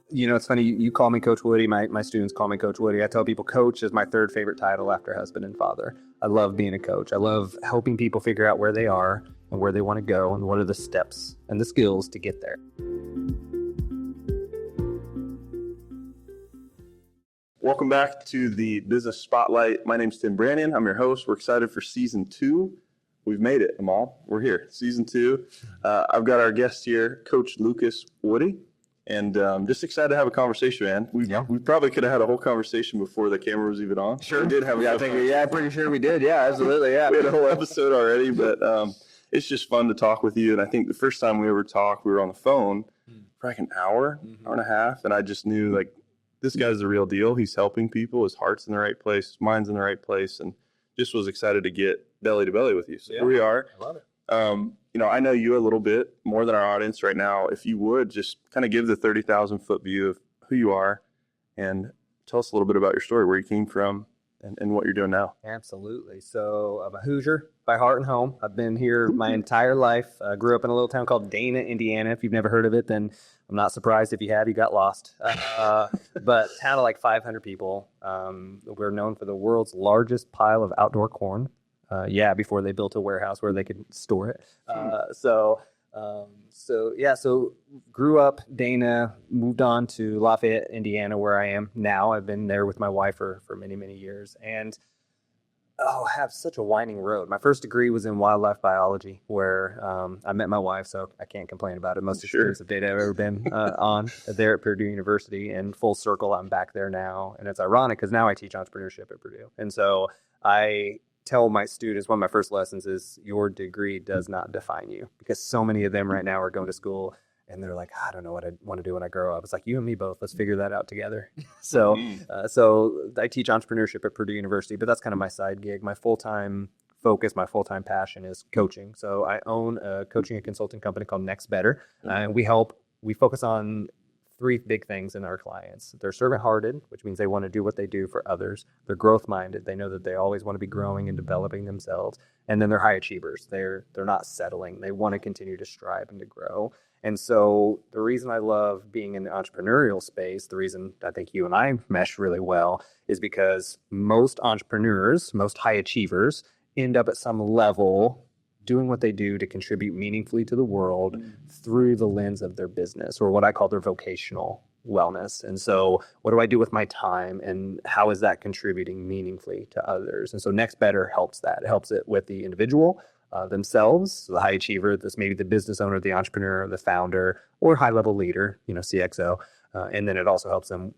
It's funny. You call me Coach Woody. My students call me Coach Woody. I tell people coach is my third favorite title after husband and father. I love being a coach. I love helping people figure out where they are and where they want to go and what are the steps and the skills to get there. Welcome back to the Business Spotlight. My name's Tim Brannion. I'm your host. We're excited for season 2. We've made it, Amal. We're here. Season 2. I've got our guest here, Coach Lucas Woody. And just excited to have a conversation, man. We probably could have had a whole conversation before the camera was even on. Sure. We did have pretty sure we did. Yeah, absolutely. Yeah. We had a whole episode already, but it's just fun to talk with you. And I think the first time we ever talked, we were on the phone for like an hour, hour and a half. And I just knew, like, this guy's the real deal. He's helping people. His heart's in the right place. His mind's in the right place. And just was excited to get belly to belly with you. So here we are. I love it. I know you a little bit more than our audience right now. If you would just kind of give the 30,000 foot view of who you are and tell us a little bit about your story, where you came from and what you're doing now. Absolutely. So I'm a Hoosier by heart and home. I've been here my entire life. I grew up in a little town called Dana, Indiana. If you've never heard of it, then I'm not surprised. If you have, you got lost. But town of like 500 people. We're known for the world's largest pile of outdoor corn. Before they built a warehouse where they could store it. So grew up Dana, moved on to Lafayette, Indiana, where I am now. I've been there with my wife for many, many years. And have such a winding road. My first degree was in wildlife biology, where I met my wife, so I can't complain about it. Most expensive date I've ever been on there at Purdue University. And full circle, I'm back there now. And it's ironic because now I teach entrepreneurship at Purdue. And so I tell my students, one of my first lessons is your degree does not define you, because so many of them right now are going to school and they're like, I don't know what I want to do when I grow up. It's like, you and me both. Let's figure that out together. So I teach entrepreneurship at Purdue University, but that's kind of my side gig. My full-time focus, my full-time passion is coaching. So I own a coaching and consulting company called Next Better. And we focus on 3 big things in our clients. They're servant-hearted, which means they want to do what they do for others. They're growth-minded. They know that they always want to be growing and developing themselves. And then they're high achievers. They're not settling. They want to continue to strive and to grow. And so the reason I love being in the entrepreneurial space, the reason I think you and I mesh really well, is because most entrepreneurs, most high achievers, end up at some level doing what they do to contribute meaningfully to the world through the lens of their business, or what I call their vocational wellness. And so what do I do with my time, and how is that contributing meaningfully to others? And so Next Better helps that. It helps it with the individual themselves, the high achiever, this maybe the business owner, the entrepreneur, the founder, or high-level leader, CXO. And then it also helps them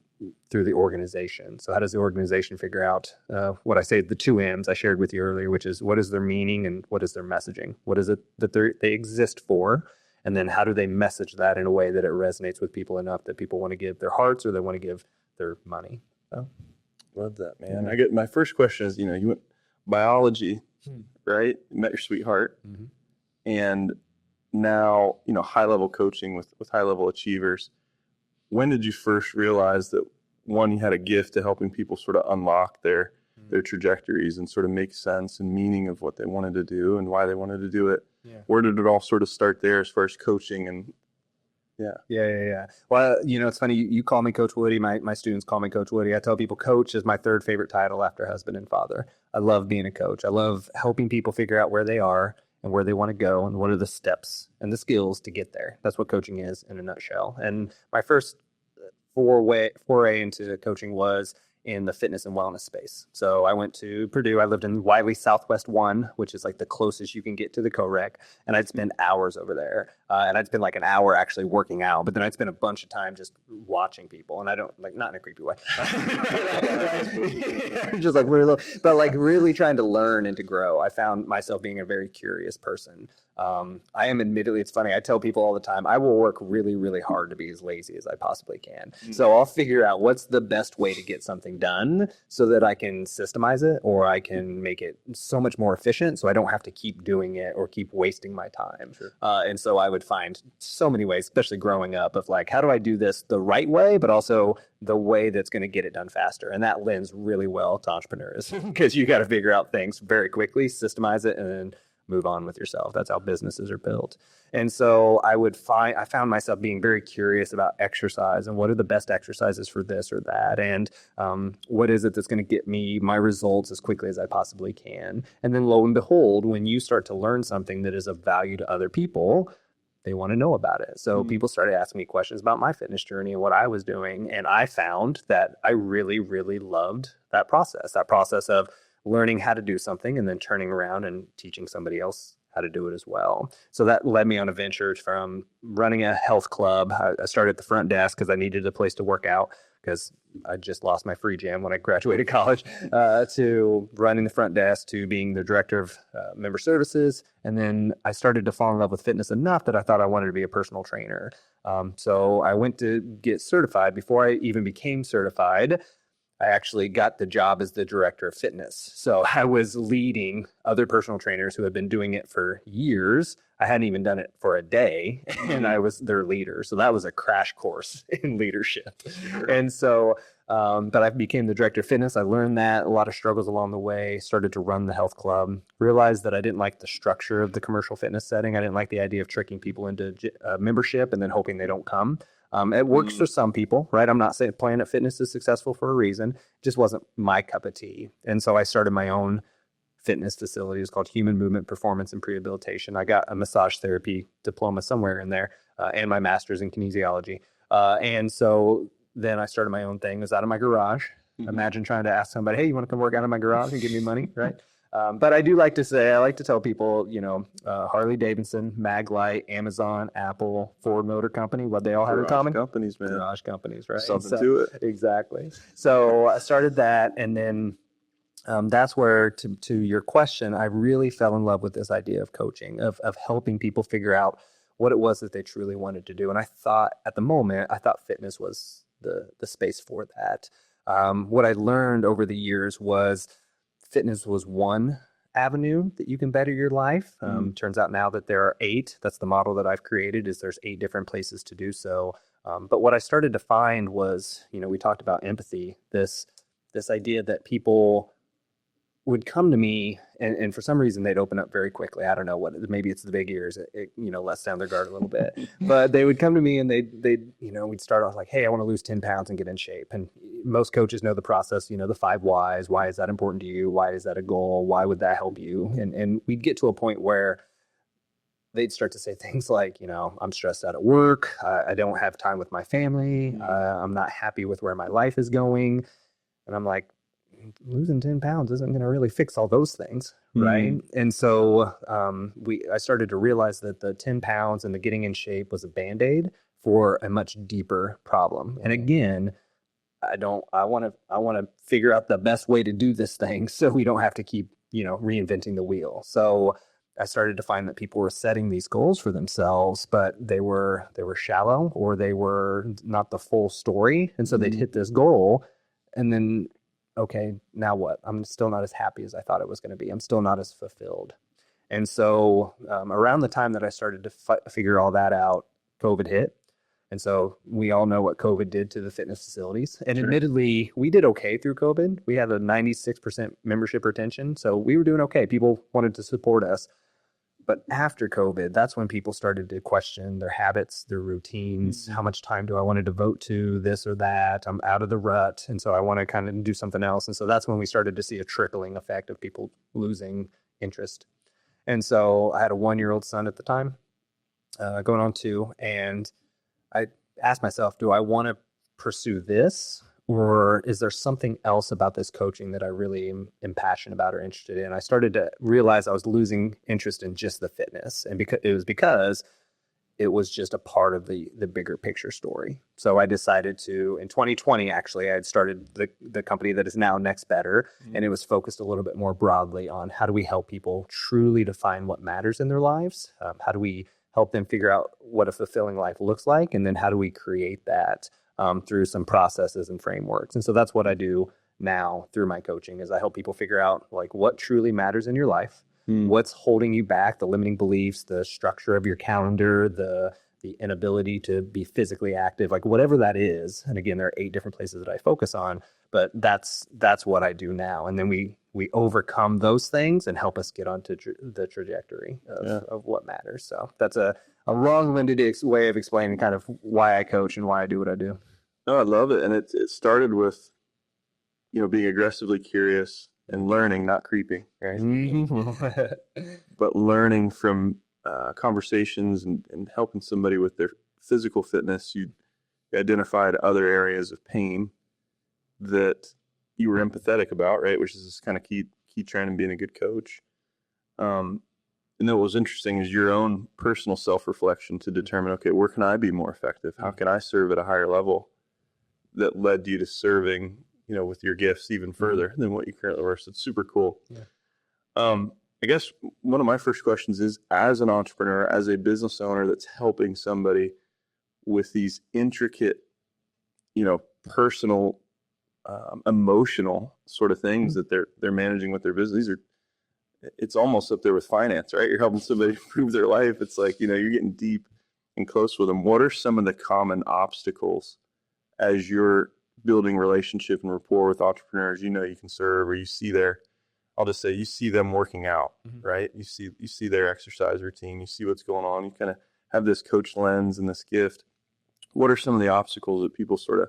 through the organization. So how does the organization figure out what I say, the 2 M's I shared with you earlier, which is what is their meaning and what is their messaging? What is it that they exist for? And then how do they message that in a way that it resonates with people enough that people want to give their hearts or they want to give their money? So, love that, man. I get my first question is, you went biology, right? You met your sweetheart. And now, high-level coaching with high-level achievers. When did you first realize that, one, you had a gift to helping people sort of unlock their trajectories and sort of make sense and meaning of what they wanted to do and why they wanted to do it? Yeah. Where did it all sort of start there as far as coaching? And Yeah. Well, it's funny. You call me Coach Woody. My students call me Coach Woody. I tell people coach is my third favorite title after husband and father. I love being a coach. I love helping people figure out where they are and where they want to go and what are the steps and the skills to get there. That's what coaching is in a nutshell. And my first foray into coaching was in the fitness and wellness space. So I went to Purdue. I lived in Wiley Southwest 1, which is like the closest you can get to the co-rec. And I'd spend hours over there. And I'd spend like an hour actually working out. But then I'd spend a bunch of time just watching people. And I don't, like, not in a creepy way. Just like really trying to learn and to grow. I found myself being a very curious person. I am admittedly, it's funny, I tell people all the time, I will work really, really hard to be as lazy as I possibly can. So I'll figure out what's the best way to get something done so that I can systemize it or I can make it so much more efficient so I don't have to keep doing it or keep wasting my time. Sure. And so I would find so many ways, especially growing up, of like, how do I do this the right way, but also the way that's going to get it done faster? And that lends really well to entrepreneurs because you got to figure out things very quickly, systemize it, and then move on with yourself. That's how businesses are built. And so I found myself being very curious about exercise and what are the best exercises for this or that. And what is it that's going to get me my results as quickly as I possibly can. And then lo and behold, when you start to learn something that is of value to other people, they want to know about it. So people started asking me questions about my fitness journey and what I was doing. And I found that I really, really loved that process of learning how to do something and then turning around and teaching somebody else how to do it as well. So that led me on a venture from running a health club. I started at the front desk because I needed a place to work out because I just lost my free gym when I graduated college, to running the front desk, to being the director of member services. And then I started to fall in love with fitness enough that I thought I wanted to be a personal trainer. So I went to get certified. Before I even became certified, I actually got the job as the director of fitness. So I was leading other personal trainers who had been doing it for years. I hadn't even done it for a day, and I was their leader. So that was a crash course in leadership. And so, but I became the director of fitness. I learned that, a lot of struggles along the way, started to run the health club, realized that I didn't like the structure of the commercial fitness setting. I didn't like the idea of tricking people into membership and then hoping they don't come. It works for some people, right? I'm not saying Planet Fitness is successful for a reason. It just wasn't my cup of tea. And so I started my own fitness facility. It's called Human Movement Performance and Rehabilitation. I got a massage therapy diploma somewhere in there, and my master's in kinesiology. And so then I started my own thing. It was out of my garage. Imagine trying to ask somebody, hey, you want to come work out of my garage and give me money, right? But I do like to say, I like to tell people, Harley Davidson, Maglite, Amazon, Apple, Ford Motor Company, what they all have in common? Companies, man. Garage companies, right? Something to it. Exactly. So I started that, and then that's where, to your question, I really fell in love with this idea of coaching, of helping people figure out what it was that they truly wanted to do. And I thought fitness was the space for that. What I learned over the years was fitness was one avenue that you can better your life. Turns out now that there are 8. That's the model that I've created, is there's 8 different places to do so. But what I started to find was, we talked about empathy, this idea that people would come to me and for some reason they'd open up very quickly. I don't know what, maybe it's the big ears, it lets down their guard a little bit, but they would come to me and we'd start off like, hey, I want to lose 10 pounds and get in shape. And most coaches know the process, the 5 whys. Why is that important to you? Why is that a goal? Why would that help you? And we'd get to a point where they'd start to say things like, I'm stressed out at work. I don't have time with my family. I'm not happy with where my life is going. And I'm like, losing 10 pounds isn't going to really fix all those things, right? And so I started to realize that the 10 pounds and the getting in shape was a Band-Aid for a much deeper problem. And again, I want to figure out the best way to do this thing so we don't have to keep, reinventing the wheel. So I started to find that people were setting these goals for themselves, but they were shallow, or they were not the full story. And so they'd hit this goal and then, okay, now what? I'm still not as happy as I thought it was going to be. I'm still not as fulfilled. And so around the time that I started to figure all that out, COVID hit. And so we all know what COVID did to the fitness facilities. And admittedly, we did okay through COVID. We had a 96% membership retention. So we were doing okay. People wanted to support us. But after COVID, that's when people started to question their habits, their routines. How much time do I want to devote to this or that? I'm out of the rut. And so I want to kind of do something else. And so that's when we started to see a trickling effect of people losing interest. And so I had a 1-year-old son at the time, going on 2. And I asked myself, do I want to pursue this? Or is there something else about this coaching that I really am passionate about or interested in? I started to realize I was losing interest in just the fitness. And because it was just a part of the bigger picture story. So I decided to, in 2020, actually, I had started the company that is now Next Better. And it was focused a little bit more broadly on how do we help people truly define what matters in their lives? How do we help them figure out what a fulfilling life looks like? And then how do we create that through some processes and frameworks? And so that's what I do now through my coaching, is I help people figure out like what truly matters in your life, what's holding you back, the limiting beliefs, the structure of your calendar, the the inability to be physically active, like whatever that is. And again, there are 8 different places that I focus on, but that's what I do now. And then we overcome those things and help us get onto the trajectory of what matters. So that's a long-winded way of explaining kind of why I coach and why I do what I do. No, I love it. And it started with, being aggressively curious and learning, not creeping, right? But learning from conversations and helping somebody with their physical fitness. You identified other areas of pain that you were empathetic about, right? Which is this kind of key trend in being a good coach. And then what was interesting is your own personal self-reflection to determine, okay, where can I be more effective? How can I serve at a higher level? That led you to serving, with your gifts even further than what you currently were. So it's super cool. Yeah. I guess one of my first questions is, as an entrepreneur, as a business owner that's helping somebody with these intricate, personal, emotional sort of things that they're managing with their business. It's almost up there with finance, right? You're helping somebody improve their life. It's like, you're getting deep and close with them. What are some of the common obstacles as you're building relationship and rapport with entrepreneurs you can serve, or you see I'll just say you see them working out, right? You see their exercise routine, you see what's going on, you kind of have this coach lens and this gift. What are some of the obstacles that people sort of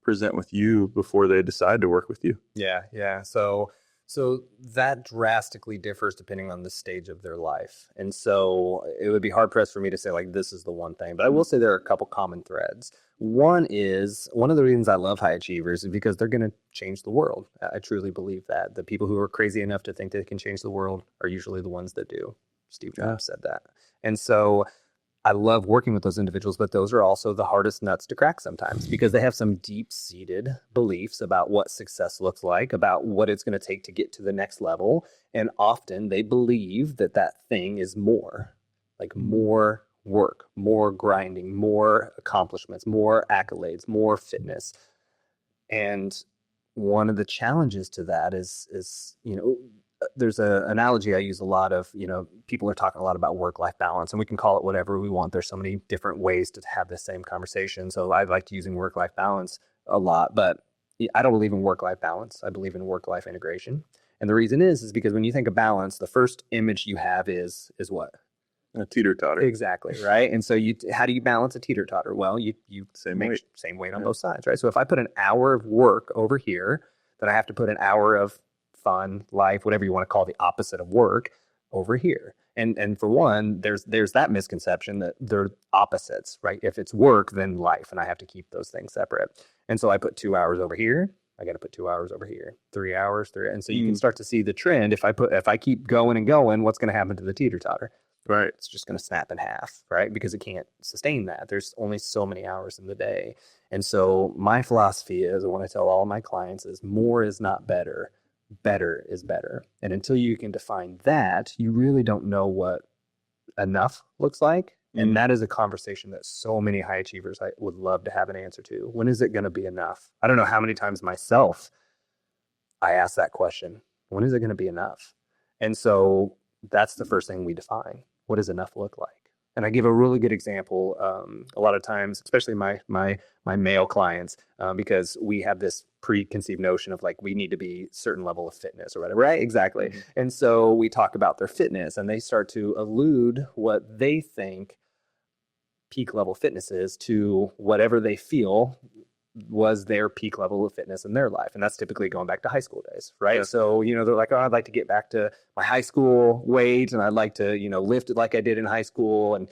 present with you before they decide to work with you? Yeah. So that drastically differs depending on the stage of their life. And so it would be hard pressed for me to say like, this is the one thing, but I will say there are a couple common threads. One of the reasons I love high achievers is because they're going to change the world. I truly believe that. The people who are crazy enough to think they can change the world are usually the ones that do. Steve Jobs said that. And so I love working with those individuals, but those are also the hardest nuts to crack sometimes because they have some deep-seated beliefs about what success looks like, about what it's going to take to get to the next level. And often they believe that thing is more, like more work, more grinding, more accomplishments, more accolades, more fitness. And one of the challenges to that is there's an analogy I use a lot of, people are talking a lot about work-life balance, and we can call it whatever we want. There's so many different ways to have the same conversation. So I like using work-life balance a lot, but I don't believe in work-life balance. I believe in work-life integration. And the reason is because when you think of balance, the first image you have is what? A teeter-totter. Exactly, right? And so how do you balance a teeter-totter? Well, you same weight on both sides, right? So if I put an hour of work over here, then I have to put an hour of fun, life, whatever you want to call the opposite of work, over here. And for one, there's that misconception that they're opposites, right? If it's work, then life, and I have to keep those things separate. And so I put 2 hours over here. I got to put 2 hours over here, 3 hours, and so you can start to see the trend. If I keep going and going, what's going to happen to the teeter-totter? Right. It's just going to snap in half, right? Because it can't sustain that. There's only so many hours in the day. And so my philosophy is, and what I tell all my clients is, more is not better. Better is better. And until you can define that, you really don't know what enough looks like. And that is a conversation that so many high achievers I would love to have an answer to. When is it going to be enough? I don't know how many times myself I ask that question. When is it going to be enough? And so that's the first thing we define. What does enough look like? And I give a really good example a lot of times, especially my male clients, because we have this preconceived notion of like, we need to be certain level of fitness or whatever, right? Exactly. Mm-hmm. And so we talk about their fitness and they start to allude what they think peak level fitness is to whatever they feel was their peak level of fitness in their life. And that's typically going back to high school days, right? Yeah. So, they're like, oh, I'd like to get back to my high school weight and I'd like to, lift it like I did in high school and,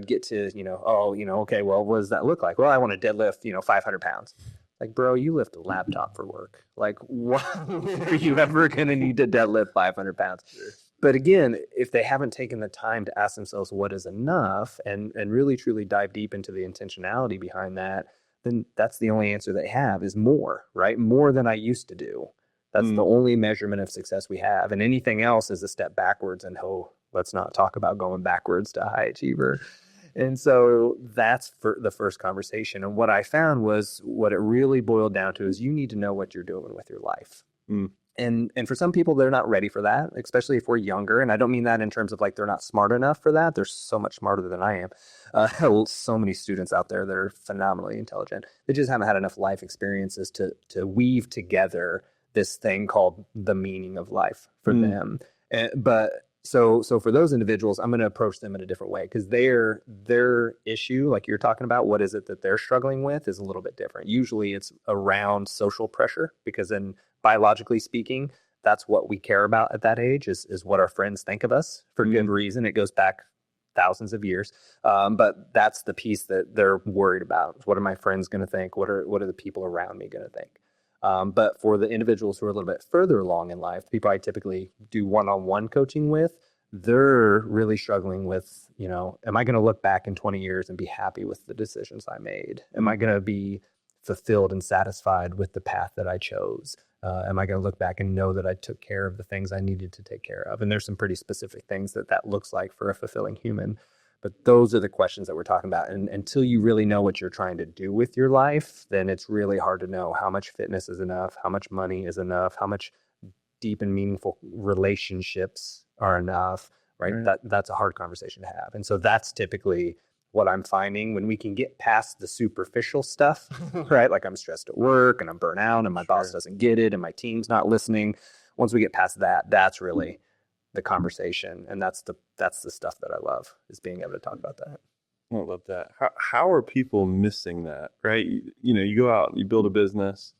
get to, okay, well, what does that look like? Well, I want to deadlift, 500 pounds. Like, bro, you lift a laptop for work. Like, what are you ever going to need to deadlift 500 pounds? Sure. But again, if they haven't taken the time to ask themselves what is enough and really truly dive deep into the intentionality behind that, then that's the only answer they have is more, right? More than I used to do. That's the only measurement of success we have. And anything else is a step backwards. And let's not talk about going backwards to high achiever. And so that's for the first conversation. And what I found was what it really boiled down to is you need to know what you're doing with your life. And for some people, they're not ready for that, especially if we're younger. And I don't mean that in terms of like they're not smart enough for that. They're so much smarter than I am. So many students out there that are phenomenally intelligent. They just haven't had enough life experiences to weave together this thing called the meaning of life for them. But so for those individuals, I'm going to approach them in a different way because their issue, like you're talking about, what is it that they're struggling with, is a little bit different. Usually, it's around social pressure because then biologically speaking, that's what we care about at that age is what our friends think of us for good reason. It goes back thousands of years. But that's the piece that they're worried about. What are my friends going to think? What are the people around me going to think? But for the individuals who are a little bit further along in life, people I typically do one-on-one coaching with, they're really struggling with, am I going to look back in 20 years and be happy with the decisions I made? Am I going to be fulfilled and satisfied with the path that I chose? Am I going to look back and know that I took care of the things I needed to take care of? And there's some pretty specific things that looks like for a fulfilling human. But those are the questions that we're talking about. And until you really know what you're trying to do with your life, then it's really hard to know how much fitness is enough, how much money is enough, how much deep and meaningful relationships are enough, right? That's a hard conversation to have. And so that's typically what I'm finding when we can get past the superficial stuff, right? Like I'm stressed at work and I'm burnt out and my boss doesn't get it and my team's not listening. Once we get past that, that's really the conversation. And that's the stuff that I love, is being able to talk about that. I love that. How are people missing that, right? You go out, you build a business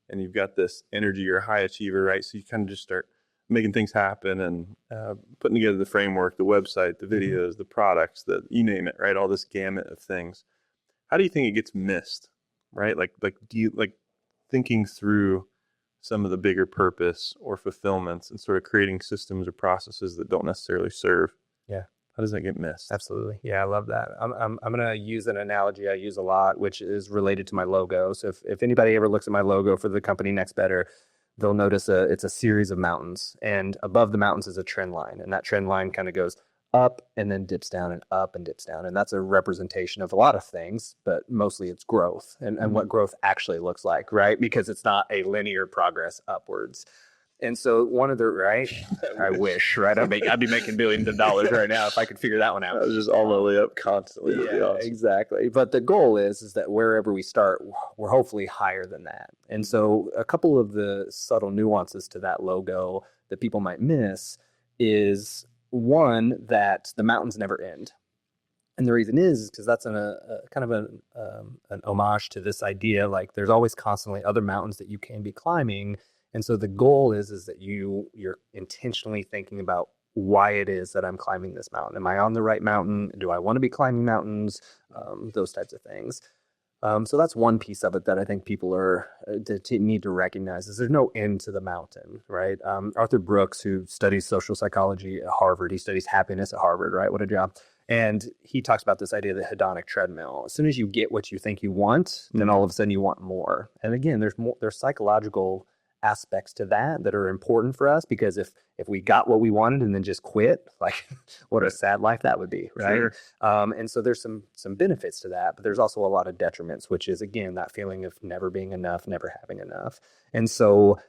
and you've got this energy, you're a high achiever, right? So you kind of just start making things happen and putting together the framework, the website, the videos, the products, you name it, right? All this gamut of things. How do you think it gets missed, right? Like do you like thinking through some of the bigger purpose or fulfillments and sort of creating systems or processes that don't necessarily serve? Yeah. How does that get missed? Absolutely. Yeah, I love that. I'm going to use an analogy I use a lot, which is related to my logo. So if anybody ever looks at my logo for the company Next Better, they'll notice it's a series of mountains, and above the mountains is a trend line, and that trend line kind of goes up and then dips down and up and dips down. And that's a representation of a lot of things, but mostly it's growth and what growth actually looks like, right? Because it's not a linear progress upwards. And so one of the, right? I wish, right? I'd be making billions of dollars right now if I could figure that one out. I was just all the way up constantly. Yeah, awesome. Exactly. But the goal is that wherever we start, we're hopefully higher than that. And so a couple of the subtle nuances to that logo that people might miss is, one, that the mountains never end. And the reason is because that's a kind of an homage to this idea, like there's always constantly other mountains that you can be climbing. And so the goal is that you're intentionally thinking about why it is that I'm climbing this mountain. Am I on the right mountain? Do I want to be climbing mountains? Those types of things. So that's one piece of it that I think people are need to recognize, is there's no end to the mountain, right? Arthur Brooks, who studies social psychology at Harvard, he studies happiness at Harvard, right? What a job. And he talks about this idea of the hedonic treadmill. As soon as you get what you think you want, then all of a sudden you want more. And again, there's psychological aspects to that are important for us, because if we got what we wanted and then just quit, like what a sad life that would be, right? Sure. And so there's some benefits to that, but there's also a lot of detriments, which is, again, that feeling of never being enough, never having enough. And so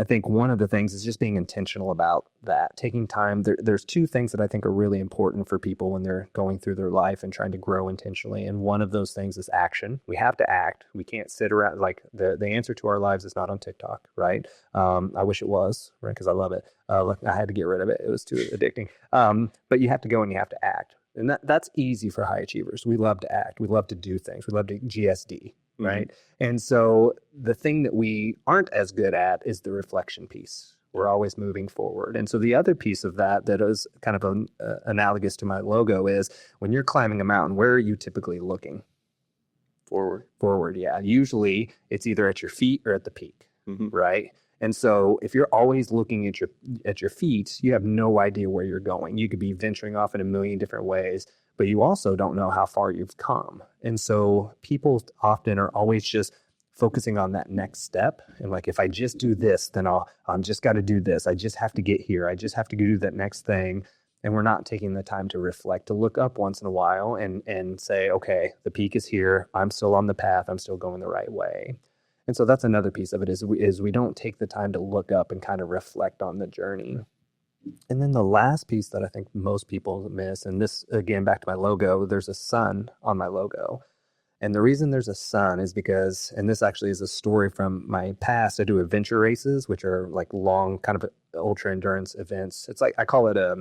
I think one of the things is just being intentional about that, taking time. There's two things that I think are really important for people when they're going through their life and trying to grow intentionally. And one of those things is action. We have to act. We can't sit around. Like the answer to our lives is not on TikTok, right? I wish it was, right? Because I love it. Look, I had to get rid of it. It was too addicting. But you have to go and you have to act. And that's easy for high achievers. We love to act. We love to do things. We love to GSD. Right. And so the thing that we aren't as good at is the reflection piece. We're always moving forward. And so the other piece of that is kind of analogous to my logo is, when you're climbing a mountain, where are you typically looking? Forward. Yeah. Usually it's either at your feet or at the peak. Right. And so if you're always looking at your feet, you have no idea where you're going. You could be venturing off in a million different ways, but you also don't know how far you've come. And so people often are always just focusing on that next step. And like, if I just do this, then I'm just got to do this. I just have to get here. I just have to do that next thing. And we're not taking the time to reflect, to look up once in a while and say, okay, the peak is here. I'm still on the path. I'm still going the right way. And so that's another piece of it is we don't take the time to look up and kind of reflect on the journey. And then the last piece that I think most people miss, and this, again, back to my logo, there's a sun on my logo. And the reason there's a sun is because, and this actually is a story from my past, I do adventure races, which are like long kind of ultra endurance events. It's like, I call it a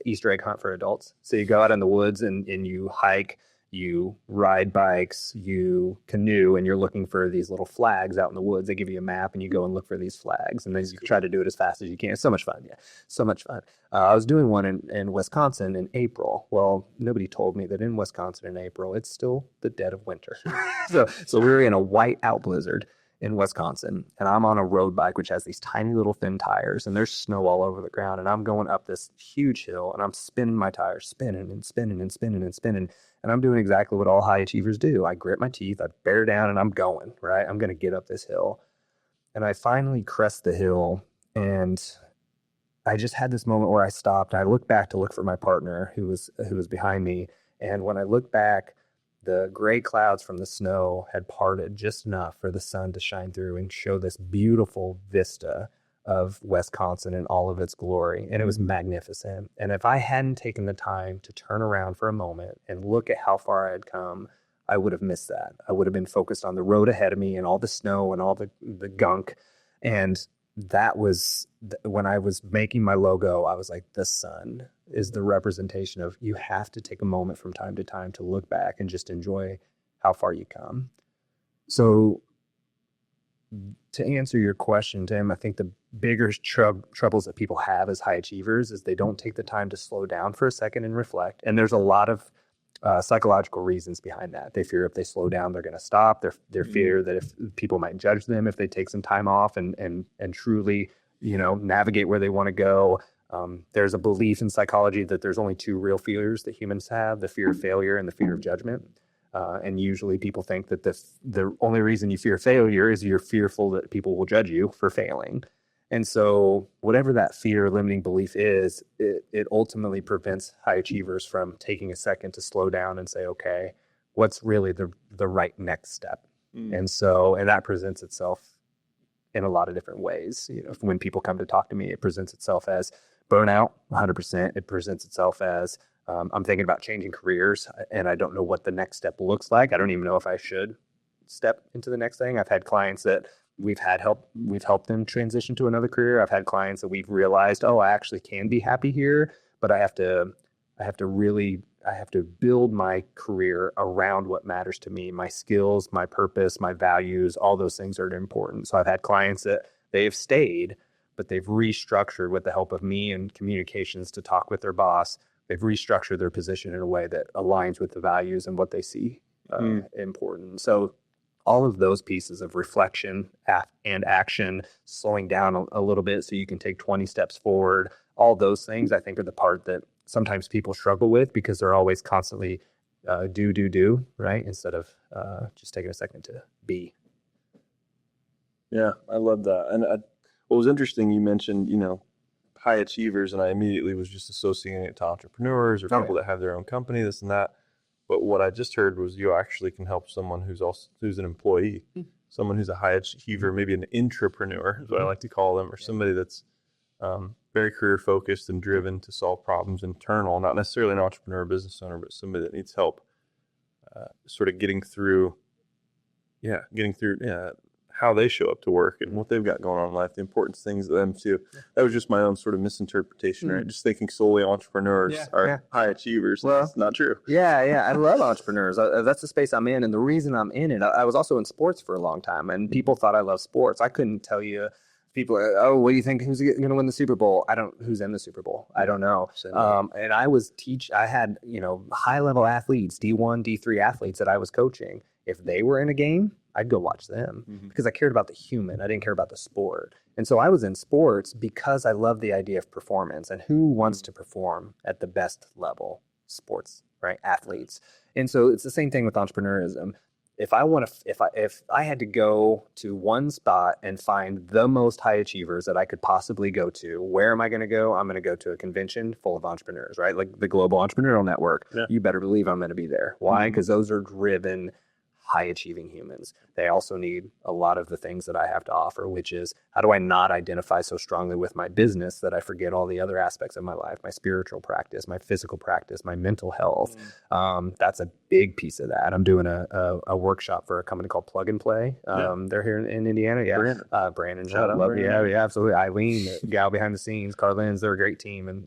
Easter egg hunt for adults. So you go out in the woods and you hike, you ride bikes, you canoe, and you're looking for these little flags out in the woods. They give you a map and you go and look for these flags, and then you try to do it as fast as you can. It's so much fun. Yeah, so much fun. I was doing one in Wisconsin in April. Well, nobody told me that in Wisconsin in April, it's still the dead of winter. So we were in a white out blizzard in Wisconsin, and I'm on a road bike, which has these tiny little thin tires, and there's snow all over the ground. And I'm going up this huge hill, and I'm spinning my tires, spinning and spinning and spinning and spinning. And I'm doing exactly what all high achievers do. I grit my teeth, I bear down, and I'm going, right? I'm going to get up this hill. And I finally crest the hill, and I just had this moment where I stopped. I looked back to look for my partner who was behind me. And when I looked back, the gray clouds from the snow had parted just enough for the sun to shine through and show this beautiful vista of Wisconsin in all of its glory. And it was magnificent. And if I hadn't taken the time to turn around for a moment and look at how far I had come, I would have missed that. I would have been focused on the road ahead of me and all the snow and all the gunk. And that was when I was making my logo, I was like, the sun is the representation of, you have to take a moment from time to time to look back and just enjoy how far you come. So to answer your question, Tim, I think the bigger troubles that people have as high achievers is they don't take the time to slow down for a second and reflect. And there's a lot of psychological reasons behind that. They fear if they slow down, they're going to stop. They fear that if people might judge them if they take some time off and truly, navigate where they want to go. There's a belief in psychology that there's only two real fears that humans have: the fear of failure and the fear of judgment. And usually people think that the only reason you fear failure is you're fearful that people will judge you for failing. And so whatever that fear or limiting belief is, it ultimately prevents high achievers from taking a second to slow down and say, okay, what's really the right next step? And that presents itself in a lot of different ways. When people come to talk to me, it presents itself as burnout, 100%. It presents itself as I'm thinking about changing careers and I don't know what the next step looks like. I don't even know if I should step into the next thing. I've had clients that we've helped them transition to another career. I've had clients that we've realized, I actually can be happy here, but I have to build my career around what matters to me, my skills, my purpose, my values, all those things are important. So I've had clients that they've stayed, but they've restructured with the help of me and communications to talk with their boss. They've restructured their position in a way that aligns with the values and what they see important. So all of those pieces of reflection and action, slowing down a little bit so you can take 20 steps forward, all those things I think are the part that sometimes people struggle with because they're always constantly do, right? Instead of just taking a second to be. Yeah, I love that. And what was interesting, you mentioned, high achievers, and I immediately was just associating it to entrepreneurs or people that have their own company, this and that. But what I just heard was you actually can help someone who's an employee, someone who's a high achiever, maybe an intrapreneur is what I like to call them, or somebody that's very career focused and driven to solve problems internal, not necessarily an entrepreneur or business owner, but somebody that needs help sort of getting through how they show up to work and what they've got going on in life, the important things to them too. That was just my own sort of misinterpretation, right? Just thinking solely entrepreneurs are high achievers. Well, that's not true. Yeah. I love entrepreneurs. That's the space I'm in. And the reason I'm in it, I was also in sports for a long time, and people thought I love sports. I couldn't tell you. People are, what do you think? Who's going to win the Super Bowl? Who's in the Super Bowl? I don't know. And I had, high level athletes, D1, D3 athletes that I was coaching. If they were in a game, I'd go watch them because I cared about the human. I didn't care about the sport. And so I was in sports because I love the idea of performance, and who wants to perform at the best level? Sports, right? Athletes. And so it's the same thing with entrepreneurism. If I had to go to one spot and find the most high achievers that I could possibly go to, where am I going to go? I'm going to go to a convention full of entrepreneurs, right? Like the Global Entrepreneurial Network. Yeah. You better believe I'm going to be there. Why? Because those are driven, high achieving humans. They also need a lot of the things that I have to offer, which is how do I not identify so strongly with my business that I forget all the other aspects of my life, my spiritual practice, my physical practice, my mental health. That's a big piece of that. I'm doing a workshop for a company called Plug and Play. They're here in Indiana. Yeah. Brandon. Shout out, Brandon. Yeah, absolutely. Eileen, the gal behind the scenes, Carlin's, they're a great team.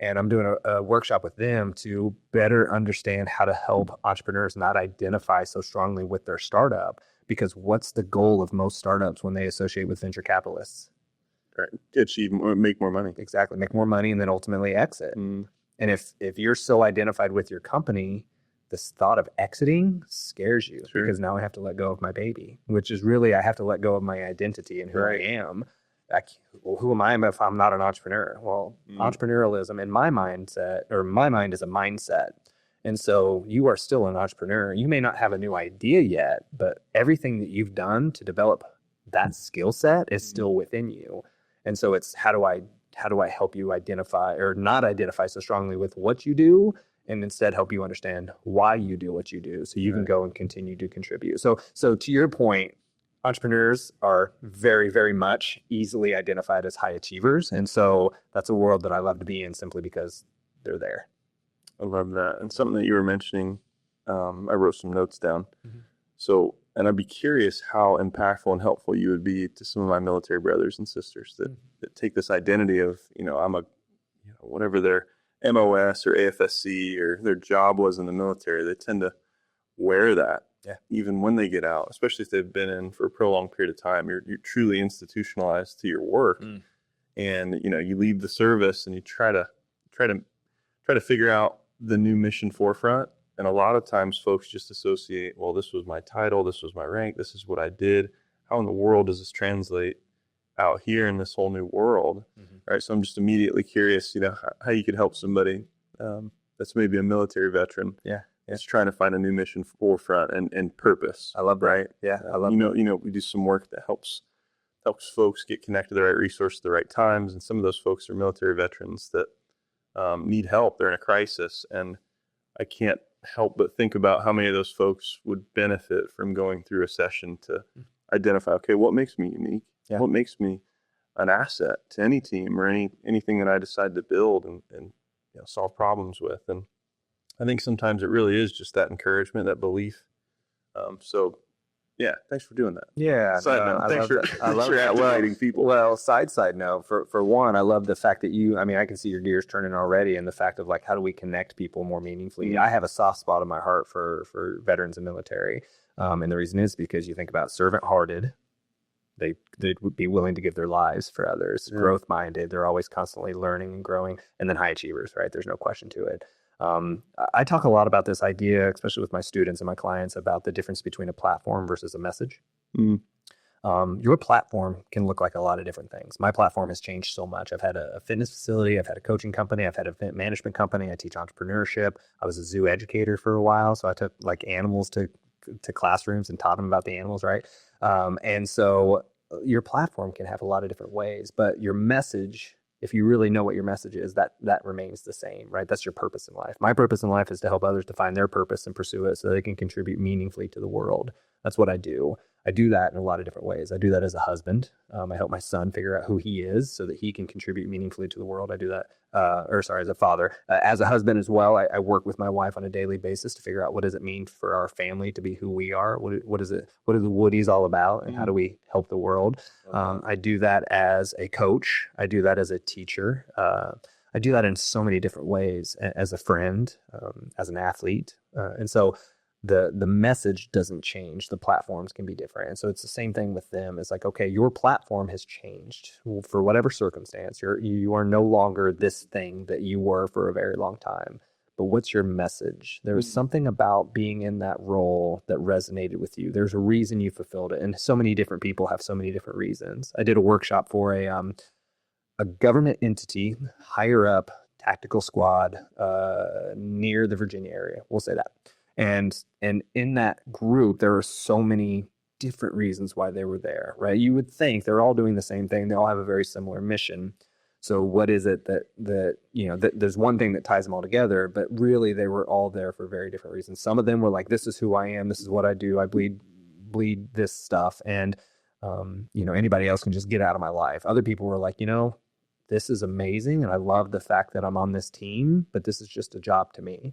And I'm doing a workshop with them to better understand how to help entrepreneurs not identify so strongly with their startup. Because what's the goal of most startups when they associate with venture capitalists? Right. Achieve more, make more money. Exactly. Make more money and then ultimately exit. And if you're so identified with your company, this thought of exiting scares you because now I have to let go of my baby, which is really, I have to let go of my identity and who I am. Who am I if I'm not an entrepreneur? Well, entrepreneurialism in my mindset, or my mind is a mindset. And so you are still an entrepreneur. You may not have a new idea yet, but everything that you've done to develop that skill set is still within you. And so it's how do I help you identify or not identify so strongly with what you do, and instead help you understand why you do what you do so you can go and continue to contribute. So to your point, entrepreneurs are very, very much easily identified as high achievers. And so that's a world that I love to be in simply because they're there. I love that. And something that you were mentioning, I wrote some notes down. So, and I'd be curious how impactful and helpful you would be to some of my military brothers and sisters that take this identity of, I'm a, whatever their MOS or AFSC or their job was in the military. They tend to wear that. Even when they get out, especially if they've been in for a prolonged period of time, you're truly institutionalized to your work, and you leave the service and you try to figure out the new mission forefront. And a lot of times, folks just associate, well, this was my title, this was my rank, this is what I did. How in the world does this translate out here in this whole new world? Right. So I'm just immediately curious, how you could help somebody that's maybe a military veteran. It's trying to find a new mission forefront and purpose. I love that. Right? Yeah, I love that. We do some work that helps folks get connected to the right resources at the right times. And some of those folks are military veterans that need help. They're in a crisis. And I can't help but think about how many of those folks would benefit from going through a session to identify, okay, what makes me unique? What makes me an asset to any team or anything that I decide to build and solve problems with. And I think sometimes it really is just that encouragement, that belief. So, thanks for doing that. Yeah. Side note, thanks for activating people. Well, side note, for one, I love the fact that I can see your gears turning already, and the fact of how do we connect people more meaningfully? I have a soft spot in my heart for veterans and military. And the reason is because you think about servant-hearted. They would be willing to give their lives for others, growth-minded. They're always constantly learning and growing, and then high achievers, right? There's no question to it. I talk a lot about this idea, especially with my students and my clients, about the difference between a platform versus a message. Your platform can look like a lot of different things. My platform has changed so much. I've had a fitness facility. I've had a coaching company. I've had an event management company. I teach entrepreneurship. I was a zoo educator for a while. So I took animals to classrooms and taught them about the animals, right? And so your platform can have a lot of different ways, but your message, if you really know what your message is, that remains the same, right? That's your purpose in life. My purpose in life is to help others define their purpose and pursue it so they can contribute meaningfully to the world. That's what I do. I do that in a lot of different ways. I do that as a husband. I help my son figure out who he is so that he can contribute meaningfully to the world. I do that, as a father. As a husband as well, I work with my wife on a daily basis to figure out what does it mean for our family to be who we are? What are the Woodies all about? And how do we help the world? I do that as a coach. I do that as a teacher. I do that in so many different ways, as a friend, as an athlete. And so the message doesn't change. The platforms can be different. And so it's the same thing with them. It's like, okay, your platform has changed for whatever circumstance. You are no longer this thing that you were for a very long time. But what's your message? There was something about being in that role that resonated with you. There's a reason you fulfilled it. And so many different people have so many different reasons. I did a workshop for a government entity, higher up, tactical squad near the Virginia area. We'll say that. And in that group, there are so many different reasons why they were there, right? You would think they're all doing the same thing. They all have a very similar mission. So what is it that there's one thing that ties them all together, but really they were all there for very different reasons. Some of them were like, this is who I am. This is what I do. I bleed this stuff. And, anybody else can just get out of my life. Other people were like, this is amazing. And I love the fact that I'm on this team, but this is just a job to me.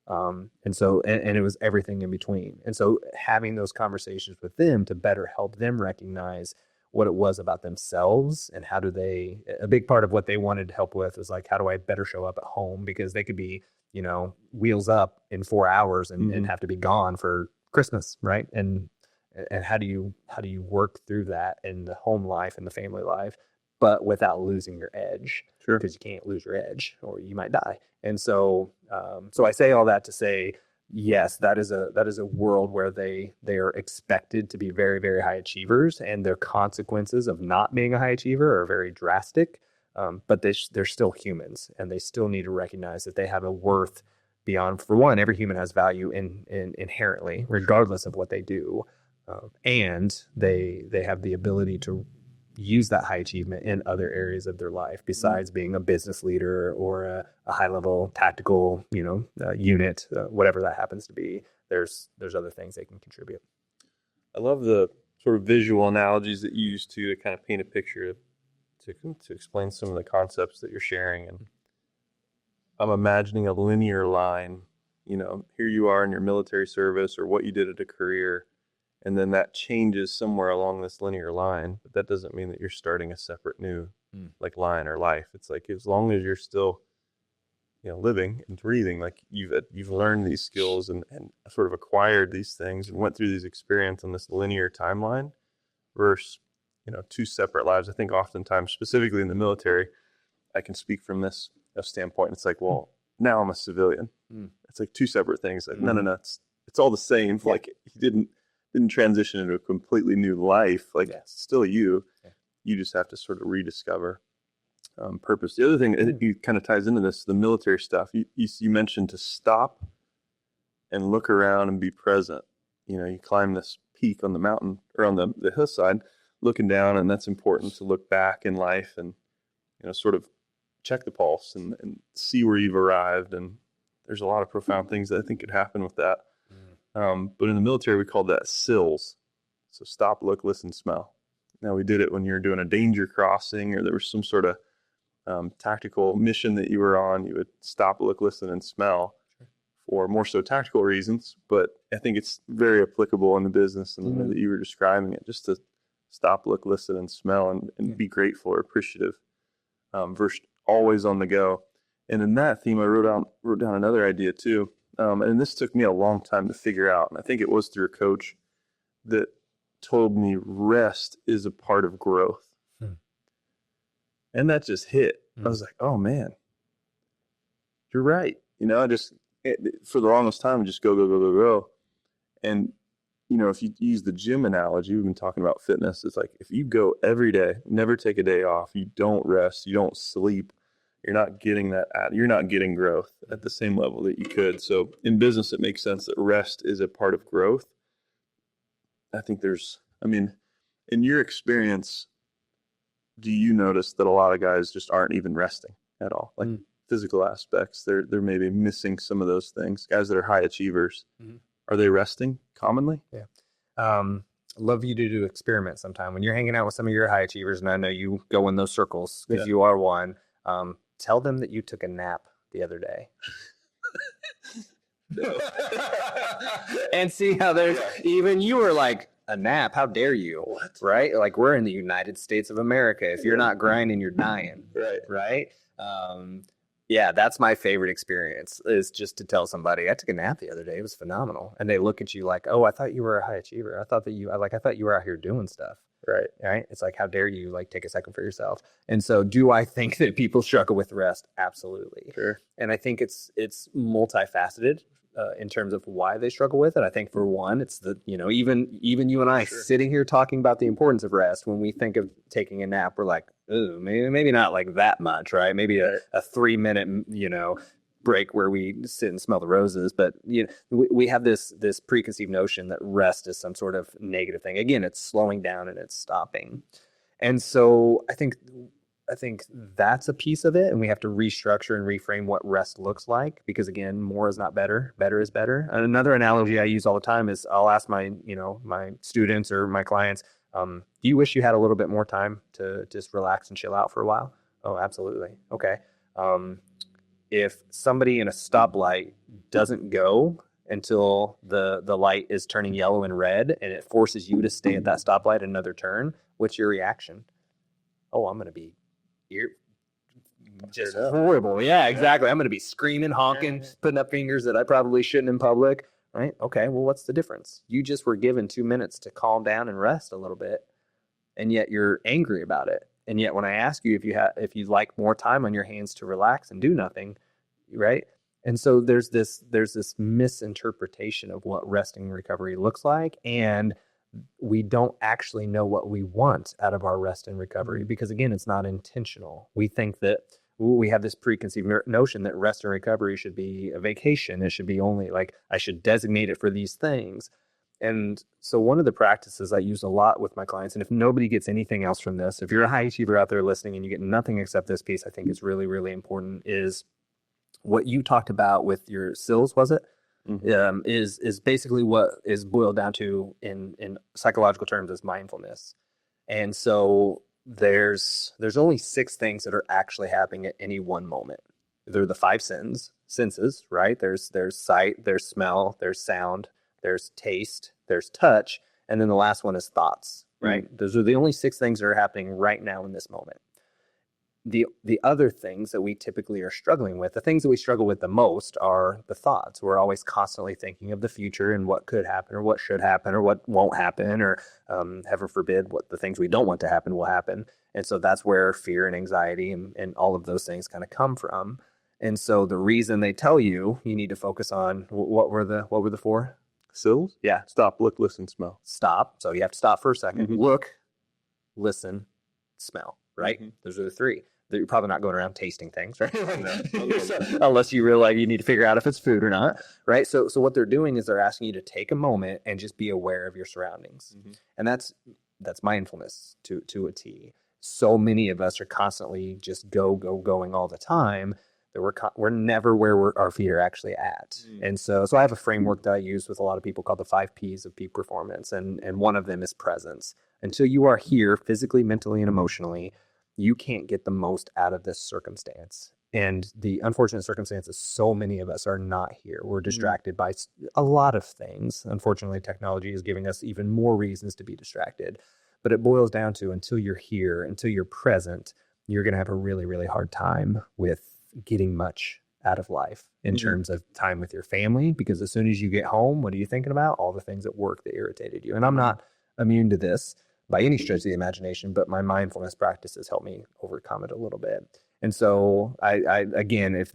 And it was everything in between. And so having those conversations with them to better help them recognize what it was about themselves and a big part of what they wanted help with was like, how do I better show up at home? Because they could be, wheels up in 4 hours and have to be gone for Christmas. Right. And how do you work through that in the home life and the family life, but without losing your edge? Sure. Because you can't lose your edge or you might die. And so, so I say all that to say, yes, that is a world where they are expected to be very, very high achievers, and their consequences of not being a high achiever are very drastic. But they're still humans, and they still need to recognize that they have a worth beyond. For one, every human has value inherently, regardless of what they do, and they have the ability to use that high achievement in other areas of their life besides being a business leader or a high level tactical, unit, whatever that happens to be. There's other things they can contribute. I love the sort of visual analogies that you use to kind of paint a picture to explain some of the concepts that you're sharing. And I'm imagining a linear line, here you are in your military service or what you did at a career. And then that changes somewhere along this linear line, but that doesn't mean that you're starting a separate new like line or life. It's like, as long as you're still, living and breathing, like you've learned these skills and sort of acquired these things and went through these experiences on this linear timeline versus, two separate lives. I think oftentimes, specifically in the military, I can speak from this standpoint. It's like, well, now I'm a civilian. It's like two separate things. Like, no, it's all the same. Yeah. Like you didn't transition into a completely new life. Like it's still you. Yeah. You just have to sort of rediscover purpose. The other thing that kind of ties into this, the military stuff, you mentioned to stop and look around and be present. You climb this peak on the mountain or on the hillside, looking down, and that's important to look back in life and, sort of check the pulse and see where you've arrived. And there's a lot of profound things that I think could happen with that. But in the military, we called that SILS. So stop, look, listen, smell. Now, we did it when you were doing a danger crossing or there was some sort of tactical mission that you were on. You would stop, look, listen, and smell for more so tactical reasons. But I think it's very applicable in the business and the way that you were describing it, just to stop, look, listen, and smell and be grateful or appreciative versus always on the go. And in that theme, I wrote down another idea too. And this took me a long time to figure out. And I think it was through a coach that told me rest is a part of growth. And that just hit. I was like, oh man, you're right. For the longest time, just go. And, if you use the gym analogy, we've been talking about fitness. It's like, if you go every day, never take a day off, you don't rest, you don't sleep, you're not getting growth at the same level that you could. So in business, it makes sense that rest is a part of growth. I think in your experience, do you notice that a lot of guys just aren't even resting at all? Like physical aspects, they're maybe missing some of those things. Guys that are high achievers, are they resting commonly? Yeah. Love you to do experiments sometime when you're hanging out with some of your high achievers. And I know you go in those circles because you are one. Tell them that you took a nap the other day. And see how even you were like, a nap? How dare you? What? Right? Like, we're in the United States of America. If you're not grinding, you're dying. Right? Yeah, that's my favorite experience, is just to tell somebody, I took a nap the other day. It was phenomenal. And they look at you like, oh, I thought you were a high achiever. I thought you were out here doing stuff. Right. It's like, how dare you take a second for yourself? And so do I think that people struggle with rest? Absolutely. Sure. And I think it's multifaceted in terms of why they struggle with it. I think for one, it's even you and I sitting here talking about the importance of rest. When we think of taking a nap, we're like, ooh, maybe not like that much, right? Maybe a 3-minute, break where we sit and smell the roses. But we have this preconceived notion that rest is some sort of negative thing. Again, it's slowing down and it's stopping. And so I think I think that's a piece of it, and we have to restructure and reframe what rest looks like, because again, more is not better. Better is better. And another analogy I use all the time is I'll ask my students or my clients, do you wish you had a little bit more time to just relax and chill out for a while? Oh, absolutely. Okay. If somebody in a stoplight doesn't go until the light is turning yellow and red, and it forces you to stay at that stoplight another turn, what's your reaction? Oh, I'm going to be just horrible. Yeah, exactly. I'm going to be screaming, honking, putting up fingers that I probably shouldn't in public. Right? Okay. Well, what's the difference? You just were given 2 minutes to calm down and rest a little bit, and yet you're angry about it. And yet when I ask you if you'd like more time on your hands to relax and do nothing, right? And so there's this misinterpretation of what resting and recovery looks like, and we don't actually know what we want out of our rest and recovery, because again, it's not intentional. We think that we have this preconceived notion that rest and recovery should be a vacation. It should be only like, I should designate it for these things. And so one of the practices I use a lot with my clients, and if nobody gets anything else from this, if you're a high achiever out there listening and you get nothing except this piece, I think is really, really important, is what you talked about with your SILs, was it? Is basically what is boiled down to in psychological terms as mindfulness. And so there's only 6 things that are actually happening at any one moment. They're the 5 senses, right? There's sight, there's smell, there's sound, there's taste, there's touch, and then the last one is thoughts, right? Those are the only 6 things that are happening right now in this moment. The other things that we typically are struggling with, the things that we struggle with the most, are the thoughts. We're always constantly thinking of the future and what could happen or what should happen or what won't happen, or heaven forbid, what the things we don't want to happen will happen. And so that's where fear and anxiety and all of those things kind of come from. And so the reason they tell you need to focus on what were the 4? SILs? Yeah. Stop, look, listen, smell. Stop. So you have to stop for a second. Look, listen, smell, right? Those are the 3. You're probably not going around tasting things, right? Unless you really you need to figure out if it's food or not, right? So what they're doing is they're asking you to take a moment and just be aware of your surroundings. And that's mindfulness to a T. So many of us are constantly just going all the time, that we're never where our feet are actually at. And so I have a framework that I use with a lot of people called the 5 Ps of peak performance. And one of them is presence. Until you are here physically, mentally, and emotionally, you can't get the most out of this circumstance. And the unfortunate circumstance is so many of us are not here. We're distracted by a lot of things. Unfortunately, technology is giving us even more reasons to be distracted. But it boils down to, until you're here, until you're present, you're going to have a really, really hard time with getting much out of life in terms of time with your family. Because as soon as you get home, what are you thinking about? All the things at work that irritated you. And I'm not immune to this by any stretch of the imagination, but my mindfulness practices help me overcome it a little bit. And so I again, if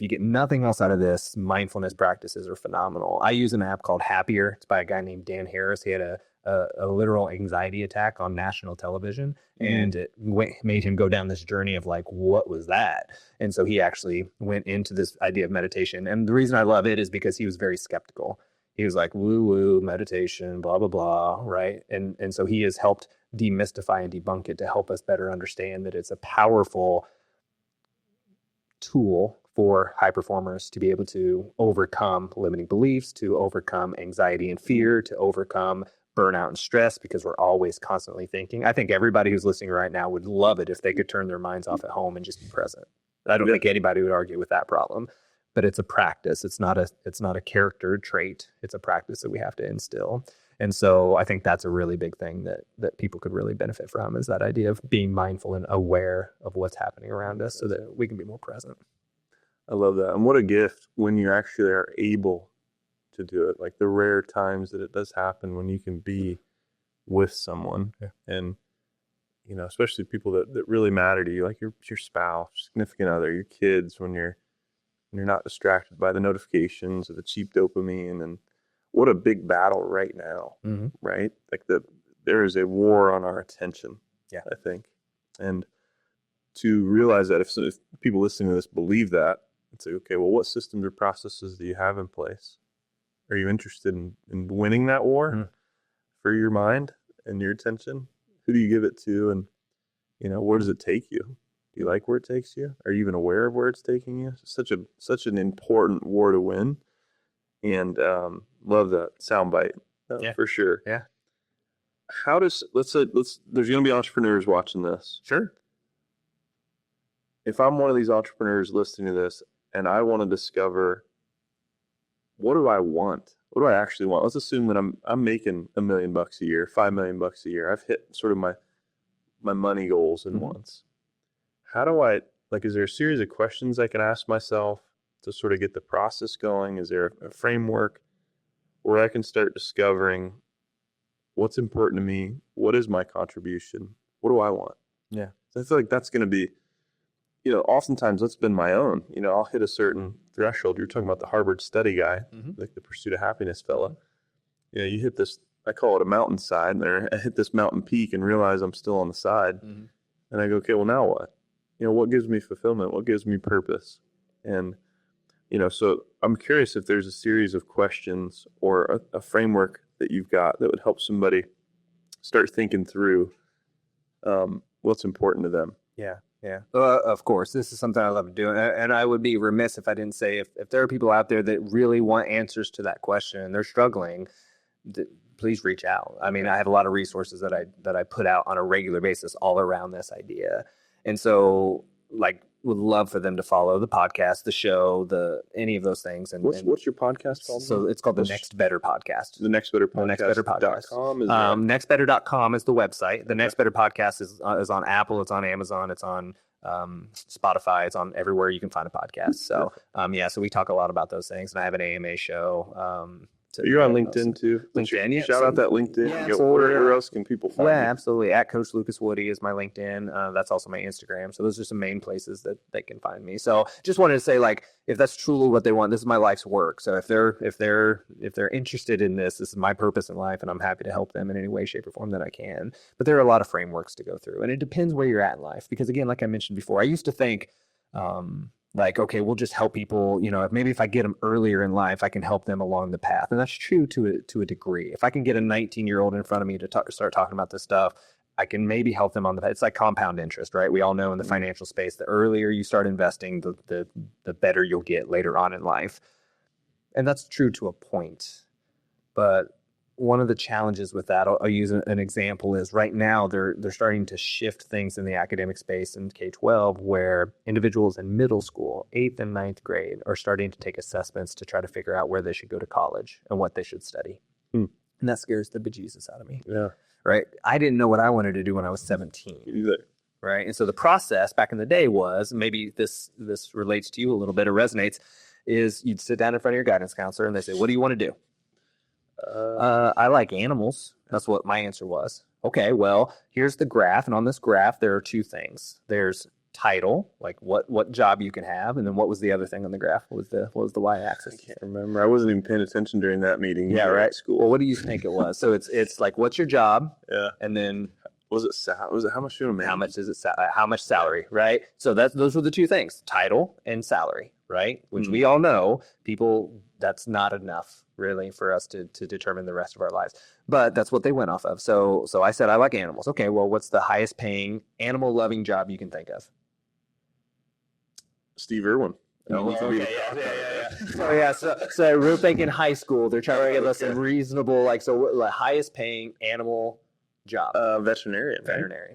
you get nothing else out of this, mindfulness practices are phenomenal. I use an app called Happier. It's by a guy named Dan Harris. He had a literal anxiety attack on national television, and it made him go down this journey of like, what was that? And so he actually went into this idea of meditation. And the reason I love it is because he was very skeptical. He was like, woo woo, meditation, blah, blah, blah, right? And so he has helped demystify and debunk it to help us better understand that it's a powerful tool for high performers to be able to overcome limiting beliefs, to overcome anxiety and fear, to overcome burnout and stress, because we're always constantly thinking. I think everybody who's listening right now would love it if they could turn their minds off at home and just be present. I don't think anybody would argue with that problem, but it's a practice. It's not a character trait. It's a practice that we have to instill. And so I think that's a really big thing that people could really benefit from, is that idea of being mindful and aware of what's happening around us so that we can be more present. I love that. And what a gift when you actually are able to do it. Like the rare times that it does happen when you can be with someone. Yeah. And, you know, especially people that really matter to you, like your spouse, significant other, your kids, when you're not distracted by the notifications or the cheap dopamine. And what a big battle right now, right? Like there is a war on our attention, I think. And to realize that if people listening to this believe that, it's like, okay, well, what systems or processes do you have in place? Are you interested in winning that war for your mind and your attention? Who do you give it to? And Where does it take you? Do you like where it takes you? Are you even aware of where it's taking you? Such an important war to win. And love that soundbite for sure. Yeah. How does there's going to be entrepreneurs watching this. Sure. If I'm one of these entrepreneurs listening to this and I want to discover, what do I want? What do I actually want? Let's assume that I'm making $1 million a year, $5 million a year. I've hit sort of my money goals in once. How do I, is there a series of questions I can ask myself to sort of get the process going? Is there a framework where I can start discovering what's important to me? What is my contribution? What do I want? Yeah. So I feel like that's going to be, oftentimes that's been my own. I'll hit a certain threshold. You're talking about the Harvard study guy, like the Pursuit of Happiness fella. You hit this, I call it a mountainside, and I hit this mountain peak and realize I'm still on the side. And I go, okay, well, now what? What gives me fulfillment? What gives me purpose? And, so I'm curious if there's a series of questions or a framework that you've got that would help somebody start thinking through what's important to them. Yeah. Yeah. Of course, this is something I love doing. And I would be remiss if I didn't say, if there are people out there that really want answers to that question and they're struggling, please reach out. I mean, I have a lot of resources that I put out on a regular basis all around this idea. And so would love for them to follow the podcast, the show, any of those things. And what's your podcast called? So it's called the Next Better Podcast. The Next Better Podcast. The Next Better Podcast. Nextbetter.com is the website. The Next Better Podcast is on Apple. It's on Amazon. It's on Spotify. It's on everywhere you can find a podcast. So so we talk a lot about those things. And I have an AMA show. You're on LinkedIn too. LinkedIn, yeah. Shout out that LinkedIn. Yeah, where else can people find you? Yeah, absolutely. At Coach Lucas Woody is my LinkedIn. That's also my Instagram. So those are some main places that they can find me. So just wanted to say, if that's truly what they want, this is my life's work. So if they're interested in this is my purpose in life, and I'm happy to help them in any way, shape, or form that I can. But there are a lot of frameworks to go through, and it depends where you're at in life. Because again, like I mentioned before, I used to think, okay, we'll just help people, maybe if I get them earlier in life, I can help them along the path. And that's true to a degree. If I can get a 19-year-old in front of me to start talking about this stuff, I can maybe help them on the path. It's like compound interest, right? We all know in the financial space, the earlier you start investing, the better you'll get later on in life. And that's true to a point. But one of the challenges with that, I'll use an example, is right now they're starting to shift things in the academic space in K-12 where individuals in middle school, 8th and 9th grade, are starting to take assessments to try to figure out where they should go to college and what they should study. And that scares the bejesus out of me. Yeah. Right? I didn't know what I wanted to do when I was 17. Either. Right? And so the process back in the day was, maybe this relates to you a little bit, or resonates, is you'd sit down in front of your guidance counselor and they say, what do you want to do? I like animals. That's what my answer was. Okay, well, here's the graph. And on this graph, there are two things. There's title, like what job you can have. And then what was the other thing on the graph? What was the y-axis? I can't remember. I wasn't even paying attention during that meeting. Yeah, right. At school. Well, what do you think it was? So it's like, what's your job? Yeah. And then was it how much do you make? How much is it? How much salary? Right. So those were the two things: title and salary. Right. Which we all know, that's not enough really for us to determine the rest of our lives. But that's what they went off of. So I said, I like animals. Okay. Well, what's the highest paying animal loving job you can think of? Steve Irwin. Oh, okay. Yeah. So we're thinking high school. They're trying to get us a reasonable, the highest paying animal job. Veterinarian,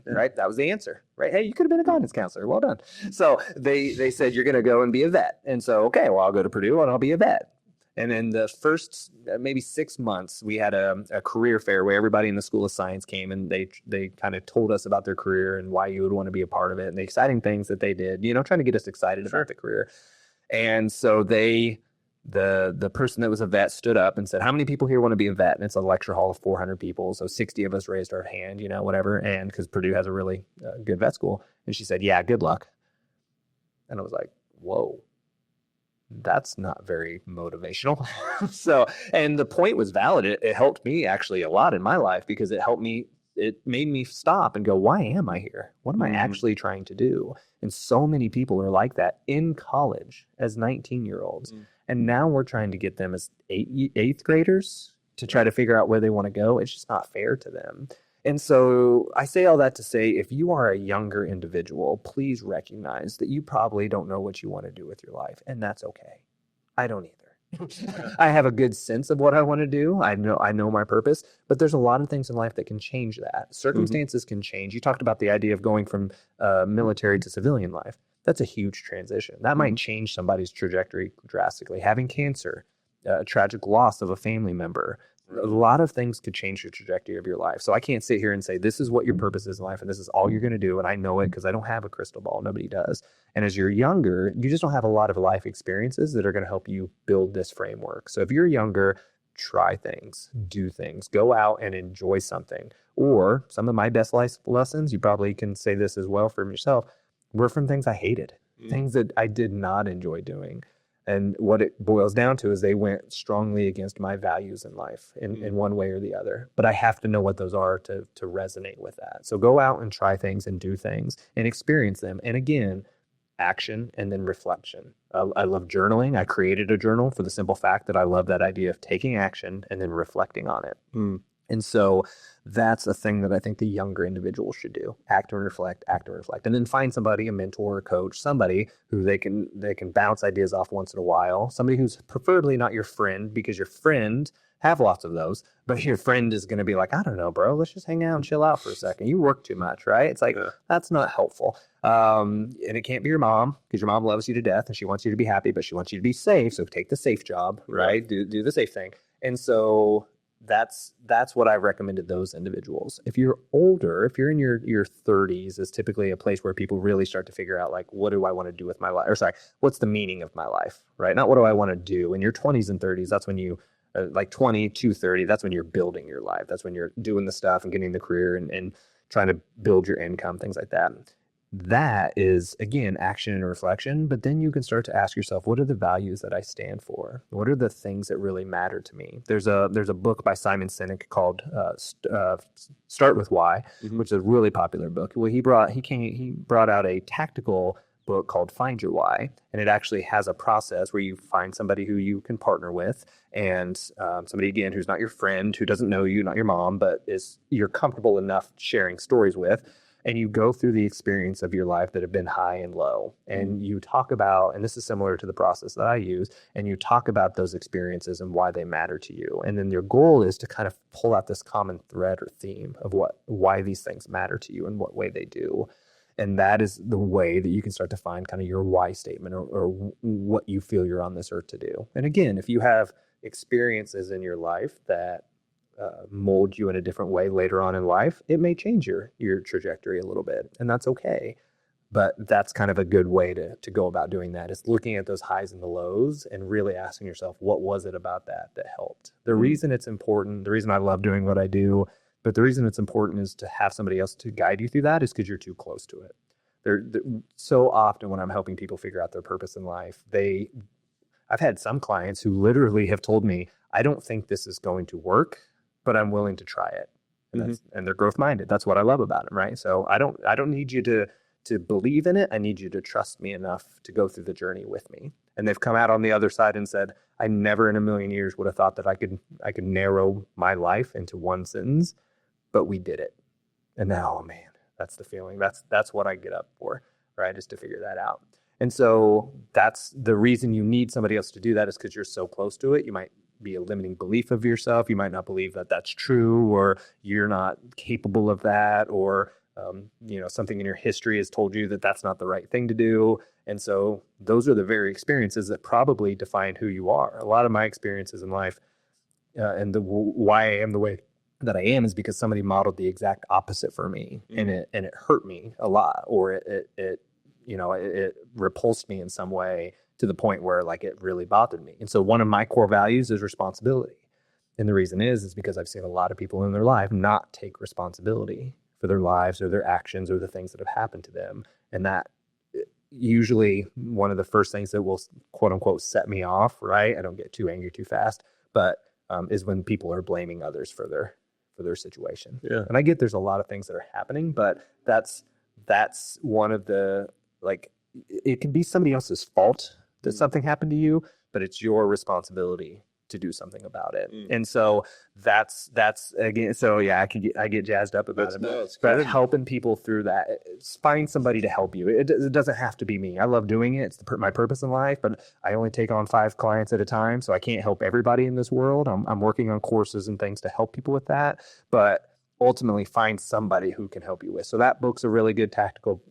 right? That was the answer, right? Hey, you could have been a guidance counselor. Well done. So they said, you're going to go and be a vet. And so, okay, well, I'll go to Purdue and I'll be a vet. And in the first maybe 6 months, we had a career fair where everybody in the School of Science came, and they kind of told us about their career and why you would want to be a part of it and the exciting things that they did, trying to get us excited about the career. And so the person that was a vet stood up and said, how many people here want to be a vet? And it's a lecture hall of 400 people. So 60 of us raised our hand, whatever. And because Purdue has a really good vet school. And she said, yeah, good luck. And I was like, whoa. That's not very motivational. And the point was valid. It helped me actually a lot in my life, because it made me stop and go, why am I here? What am I actually trying to do? And so many people are like that in college as 19-year-olds. And now we're trying to get them as eighth graders to try to figure out where they want to go. It's just not fair to them. And so I say all that to say, if you are a younger individual, please recognize that you probably don't know what you want to do with your life, and that's okay. I don't either. I have a good sense of what I want to do. I know my purpose, but there's a lot of things in life that can change that. Circumstances can change. You talked about the idea of going from military to civilian life. That's a huge transition. That might change somebody's trajectory drastically. Having cancer, a tragic loss of a family member, a lot of things could change the trajectory of your life. So I can't sit here and say, this is what your purpose is in life and this is all you're going to do. And I know it because I don't have a crystal ball. Nobody does. And as you're younger, you just don't have a lot of life experiences that are going to help you build this framework. So if you're younger, try things, do things, go out and enjoy something. Or some of my best life lessons, you probably can say this as well from yourself, were from things I hated, things that I did not enjoy doing. And what it boils down to is they went strongly against my values in life in one way or the other. But I have to know what those are to resonate with that. So go out and try things and do things and experience them. And again, action and then reflection. I love journaling. I created a journal for the simple fact that I love that idea of taking action and then reflecting on it. And so that's a thing that I think the younger individuals should do. Act and reflect, and then find somebody, a mentor, a coach, somebody who they can bounce ideas off once in a while. Somebody who's preferably not your friend, because your friend, have lots of those, but your friend is going to be like, I don't know, bro, let's just hang out and chill out for a second. You work too much, right? It's like, that's not helpful. And it can't be your mom, because your mom loves you to death and she wants you to be happy, but she wants you to be safe. So take the safe job, right? Do the safe thing. And so that's what I recommended those individuals. If you're older, if you're in your 30s, is typically a place where people really start to figure out, like, what do I want to do with my life? Or sorry, what's the meaning of my life, right? Not what do I want to do. In your 20s and 30s, that's when you, like 20 to 30, that's when you're building your life. That's when you're doing the stuff and getting the career and trying to build your income, things like that. That is, again, action and reflection. But then you can start to ask yourself, what are the values that I stand for? What are the things that really matter to me? There's a book by Simon Sinek called Start With Why, which is a really popular book. Well, he brought out a tactical book called Find Your Why, and it actually has a process where you find somebody who you can partner with, and somebody, again, who's not your friend, who doesn't know you, not your mom, but you're comfortable enough sharing stories with. And you go through the experience of your life that have been high and low. And you talk about, and this is similar to the process that I use, and you talk about those experiences and why they matter to you. And then your goal is to kind of pull out this common thread or theme of why these things matter to you and what way they do. And that is the way that you can start to find kind of your why statement or what you feel you're on this earth to do. And again, if you have experiences in your life that mold you in a different way later on in life, it may change your trajectory a little bit, and that's okay. But that's kind of a good way to go about doing that, is looking at those highs and the lows and really asking yourself, what was it about that helped? The reason it's important, the reason I love doing what I do, but the reason it's important is to have somebody else to guide you through that, is because you're too close to it. They're so often when I'm helping people figure out their purpose in life, I've had some clients who literally have told me, I don't think this is going to work, but I'm willing to try it. And they're growth minded. That's what I love about them, right? So I don't need you to believe in it. I need you to trust me enough to go through the journey with me. And they've come out on the other side and said, I never in a million years would have thought that I could narrow my life into one sentence, but we did it. And now, oh man, that's the feeling. That's what I get up for, right? Is to figure that out. And so that's the reason you need somebody else to do that, is because you're so close to it. You might be a limiting belief of yourself. You might not believe that that's true, or you're not capable of that, or something in your history has told you that that's not the right thing to do. And so those are the very experiences that probably define who you are. A lot of my experiences in life and why I am the way that I am is because somebody modeled the exact opposite for me, and it hurt me a lot, or it repulsed me in some way, to the point where, like, it really bothered me. And so one of my core values is responsibility. And the reason is because I've seen a lot of people in their life not take responsibility for their lives or their actions or the things that have happened to them. And that usually one of the first things that will, quote unquote, set me off, right? I don't get too angry too fast, but is when people are blaming others for their situation. Yeah. And I get there's a lot of things that are happening, but that's one of the, like, it can be somebody else's fault that something happened to you, but it's your responsibility to do something about it. And so that's again, so yeah, I get jazzed up about but helping people through that, find somebody to help you. It doesn't have to be me. I love doing it. It's my purpose in life, but I only take on 5 clients at a time. So I can't help everybody in this world. I'm working on courses and things to help people with that, but ultimately find somebody who can help you with. So that book's a really good tactical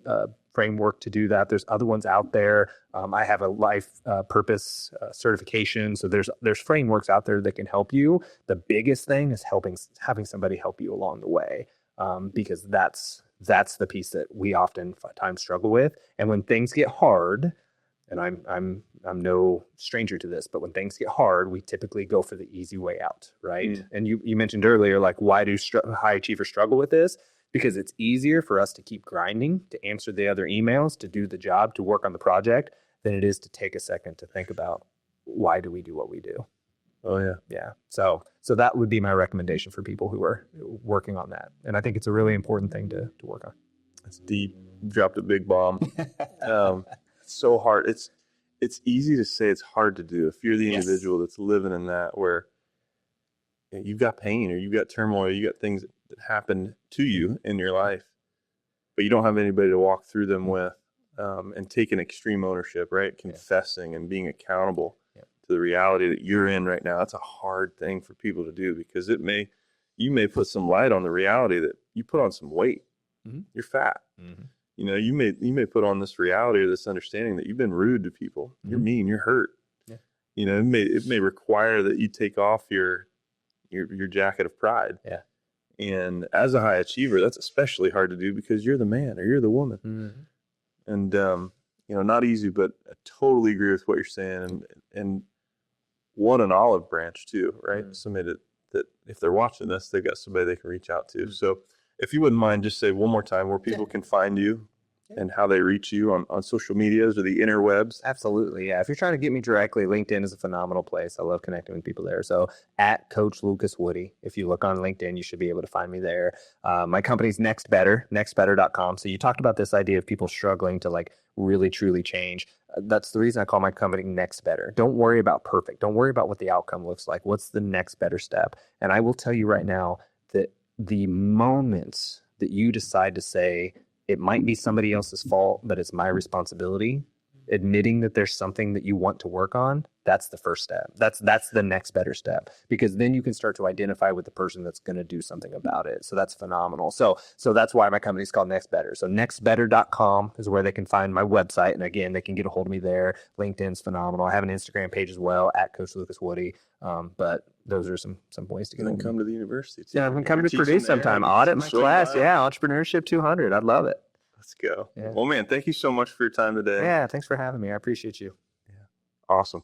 framework to do that. There's other ones out there. I have a life purpose certification. So there's frameworks out there that can help you. The biggest thing is having somebody help you along the way, because that's the piece that we oftentimes struggle with. And when things get hard, and I'm no stranger to this, but when things get hard, we typically go for the easy way out, right? And you mentioned earlier, like, why do high achievers struggle with this? Because it's easier for us to keep grinding, to answer the other emails, to do the job, to work on the project, than it is to take a second to think about, why do we do what we do? Oh, yeah. Yeah. So that would be my recommendation for people who are working on that. And I think it's a really important thing to work on. That's deep. Dropped a big bomb. It's so hard. It's easy to say, it's hard to do if you're the individual that's living in that, where you've got pain or you've got turmoil, you got things that happen to you in your life, but you don't have anybody to walk through them with, and take an extreme ownership, right? Confessing and being accountable to the reality that you're in right now. That's a hard thing for people to do, because you may put some light on the reality that you put on some weight. You're fat. You know, you may put on this reality or this understanding that you've been rude to people. You're mean, you're hurt. You know, it may require that you take off your jacket of pride. And as a high achiever, that's especially hard to do, because you're the man or you're the woman. And, not easy, but I totally agree with what you're saying. And what an olive branch too, right? Somebody that if they're watching this, they've got somebody they can reach out to. So if you wouldn't mind, just say one more time where people can find you and how they reach you on social medias or the interwebs. Absolutely. Yeah. If you're trying to get me directly, LinkedIn is a phenomenal place. I love connecting with people there. So at Coach Lucas Woody, if you look on LinkedIn, you should be able to find me there. My company's nextbetter.com. So you talked about this idea of people struggling to like really, truly change. That's the reason I call my company Next Better. Don't worry about perfect. Don't worry about what the outcome looks like. What's the next better step? And I will tell you right now that the moments that you decide to say, it might be somebody else's fault, but it's my responsibility, admitting that there's something that you want to work on, that's the first step. That's the next better step, because then you can start to identify with the person that's going to do something about it. So that's phenomenal. So that's why my company's called Next Better. So nextbetter.com is where they can find my website. And again, they can get a hold of me there. LinkedIn's phenomenal. I have an Instagram page as well, at Coach Lucas Woody. But those are some ways to get and then come to the university too. Yeah, I'm coming to Purdue sometime. Audit my class. Yeah, Entrepreneurship 200. I'd love it. Let's go. Well, man, thank you so much for your time today. Yeah, thanks for having me. I appreciate you. Awesome.